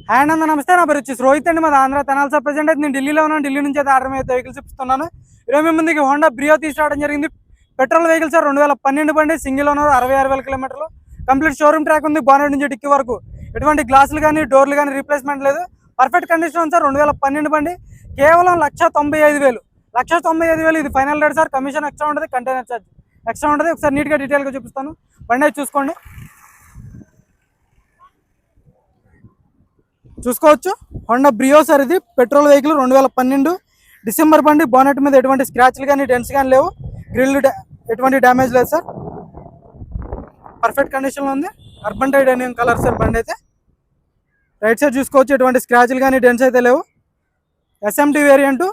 Hi అన్న, నమస్తే. నా పేరు వచ్చేసి రోహిత్ అండి. మాది ఆంధ్ర తెనాలి సబ్ ప్రెజెంట్ అయితే నేను ఢిల్లీలో ఉన్నాను. ఢిల్లీ నుంచి అయితే ఆర్డర్ అయితే వెహికల్స్ ఇస్తున్నాను. ఈరోజు మీ ముందుకి హోండా బ్రియో తీసుకురావడం జరిగింది. పెట్రోల్ వెహికల్ సార్, 2012 బండి, సింగిల్ ఓనర్, 66,000 కిలోమీటర్లు, కంప్లీట్ షోరూమ్ ట్రాక్ ఉంది. బానెట్ నుంచి డిక్కి వరకు ఎటువంటి గ్లాసులు కానీ డోర్లు కానీ రీప్లేస్మెంట్ లేదు. పర్ఫెక్ట్ కండిషన్ ఉంది సార్. 2012 బండి, కేవలం 1,95,000. 1,95,000 ఇది final rate sir. Commission extra ఉంటుంది, కంటైనర్ ఛార్జ్ ఎక్స్ట్రా ఉంటుంది. ఒకసారి నీట్గా డీటెయిల్గా చూపిస్తాను. బండి అయితే చూసుకోవచ్చు. హోండా బ్రియో సార్, ఇది పెట్రోల్ వెహికల్, 2012 డిసెంబర్ బండి. బానెట్ మీద ఎటువంటి స్క్రాచ్లు కానీ డెంట్స్ కానీ లేవు. గ్రిల్ ఎటువంటి డ్యామేజ్ లేదు సార్. పర్ఫెక్ట్ కండిషన్లో ఉంది. అర్బన్ టైటానియం కలర్ సార్ బండి అయితే. రైట్ సైడ్ చూసుకోవచ్చు, ఎటువంటి స్క్రాచ్లు కానీ డెంట్స్ అయితే లేవు. SMT variant.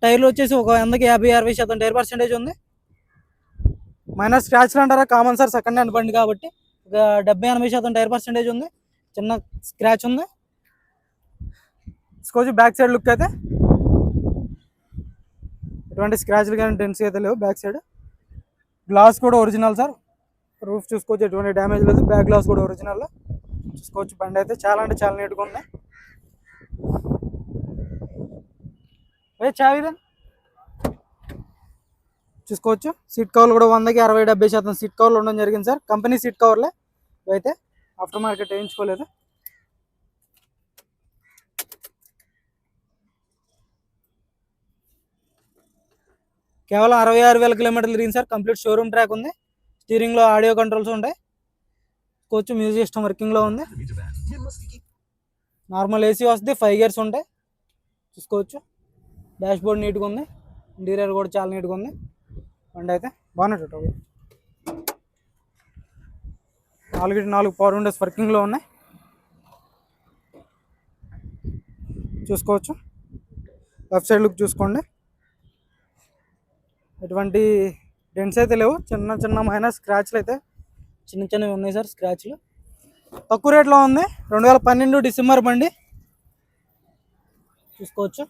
టైర్లు వచ్చేసి ఒక 100-50-60% టైర్ పర్సెంటేజ్ ఉంది. మైనర్ స్క్రాచ్లు అంటారా, కామన్ సార్, సెకండ్ హ్యాండ్ బండి కాబట్టి. ఒక 70-80% టైర్ పర్సెంటేజ్ ఉంది. చిన్న స్క్రాచ్ ఉంది. చూసుకోవచ్చు బ్యాక్ సైడ్ లుక్ అయితే ఎటువంటి స్క్రాచ్లు కానీ డెంట్స్ అయితే లేవు. బ్యాక్ సైడ్ గ్లాస్ కూడా ఒరిజినల్ సార్. రూఫ్ చూసుకోవచ్చు, ఎటువంటి డ్యామేజ్ లేదు. బ్యాక్ గ్లాస్ కూడా ఒరిజినల్. చూసుకోవచ్చు బండి అయితే చాలా అంటే చాలా నీట్గా ఉంది. చావిదా చూసుకోవచ్చు. సీట్ కవర్లు కూడా 100-60-70% సీట్ కవర్లు ఉండడం జరిగింది సార్. కంపెనీ సీట్ కవర్లే అయితే, ఆఫ్టర్ మార్కెట్ వేయించుకోలేదు. కేవలం 66,000 కిలోమీటర్లు తిరిగింది సార్. కంప్లీట్ షోరూమ్ ట్రాక్ ఉంది. స్టీరింగ్లో ఆడియో కంట్రోల్స్ ఉంటాయి. చూసుకోవచ్చు మ్యూజిక్ సిస్టమ్ వర్కింగ్లో ఉంది. నార్మల్ ఏసీ వస్తుంది. 5 గేర్స్ ఉంటాయి. చూసుకోవచ్చు డాష్ బోర్డ్ నీట్గా ఉంది. ఇంటీరియర్ కూడా చాలా నీట్గా ఉంది. బండి అయితే బాగున్నట్టు 4 పవర్ విండోస్ వర్కింగ్లో ఉన్నాయి. చూసుకోవచ్చు లెఫ్ట్ సైడ్ లుక్ చూసుకోండి. ఎటువంటి డెంట్స్ అయితే లేవు. చిన్న మైనస్ స్క్రాచ్లు అయితే చిన్నవి ఉన్నాయి సార్. స్క్రాచ్లు తక్కువ రేట్లో ఉంది. 2012 డిసెంబర్ బండి. చూసుకోవచ్చు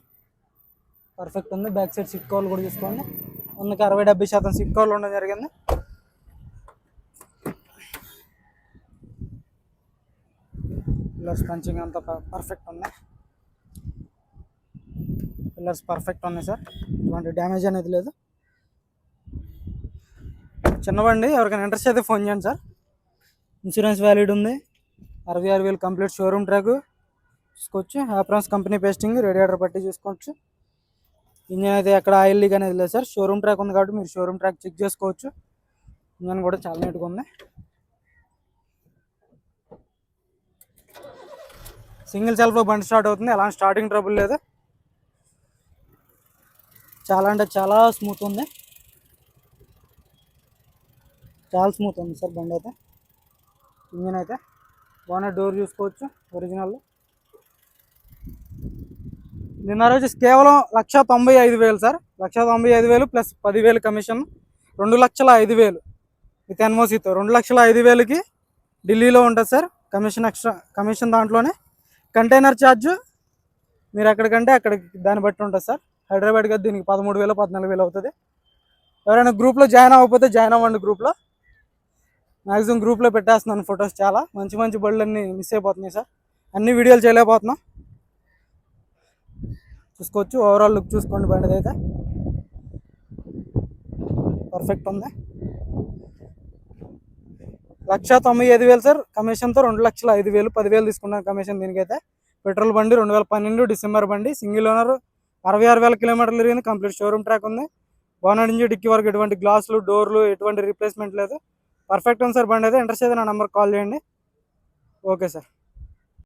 పర్ఫెక్ట్ ఉంది. బ్యాక్ సైడ్ సీట్ కవర్లు కూడా చూసుకోండి. 100-60-70% సీట్ కవర్లు ఉండడం జరిగింది. పిల్లర్స్ పంచింగ్ అంతా పర్ఫెక్ట్ ఉంది. పిల్లర్స్ పర్ఫెక్ట్ ఉన్నాయి సార్. ఎటువంటి డ్యామేజ్ అనేది లేదు. చిన్నబండి, ఎవరికైనా ఇంట్రెస్ట్ అయితే ఫోన్ చేయండి సార్. ఇన్సూరెన్స్ వ్యాలిడ్ ఉంది. 66,000 కంప్లీట్ షోరూమ్ ట్రాక్. చూసుకోవచ్చు హ్యాప్రాన్స్ కంపెనీ పేస్టింగ్, రేడియేటర్ పట్టి చూసుకోవచ్చు. ఇంజన్ అయితే ఎక్కడ ఆయిల్ లీక్ అనేది లేదు సార్. షోరూమ్ ట్రాక్ ఉంది కాబట్టి మీరు షోరూమ్ ట్రాక్ చెక్ చేసుకోవచ్చు. ఇంజన్ కూడా చాలా నీట్గా ఉంది. సింగిల్ సెల్ఫ్లో బండి స్టార్ట్ అవుతుంది. ఎలాంటి స్టార్టింగ్ ట్రబుల్ లేదు. చాలా అంటే చాలా స్మూత్ ఉంది. చాలా స్మూత్ ఉంది సార్ బండి అయితే. ఇంజిన్ అయితే బాగానే డోర్ చూసుకోవచ్చు ఒరిజినల్. నిన్న రోజు కేవలం 1,95,000 సార్. 1,95,000 ప్లస్ 10,000 కమిషన్, 2,05,000 విత్ ఎన్ఓసీతో. 2,05,000కి ఢిల్లీలో ఉంటుంది సార్. Commission extra commission. దాంట్లోనే కంటైనర్ ఛార్జ్ మీరు ఎక్కడికంటే అక్కడికి దాన్ని బట్టి ఉంటుంది సార్. హైదరాబాద్కి అయితే దీనికి 13,000-14,000 అవుతుంది. ఎవరైనా గ్రూప్లో జాయిన్ అవ్వకపోతే జాయిన్ అవ్వండి. గ్రూప్లో మ్యాక్సిమం గ్రూప్లో పెట్టేస్తున్నాను ఫొటోస్. చాలా మంచి బళ్ళన్నీ మిస్ అయిపోతున్నాయి సార్. అన్ని వీడియోలు చేయలేకపోతున్నాం. చూసుకోవచ్చు ఓవరాల్ లుక్ చూసుకోండి. బండి అయితే పర్ఫెక్ట్ ఉంది. 1,95,000 సార్. కమిషన్తో 2,05,000, 10,000 తీసుకున్నాను కమిషన్ దీనికైతే. పెట్రోల్ బండి, 2012 డిసెంబర్ బండి, సింగిల్ ఓనర్, 66,000 కిలోమీటర్లు తిరిగింది. కంప్లీట్ షోరూమ్ ట్రాక్ ఉంది. బానెట్ నుంచి డిక్కి వరకు ఎటువంటి గ్లాసులు డోర్లు ఎటువంటి రీప్లేస్మెంట్ లేదు. పర్ఫెక్ట్ ఉంది సార్ బండి అయితే. ఇంట్రెస్ట్ అయితే నా నెంబర్ కాల్ చేయండి. Okay sir.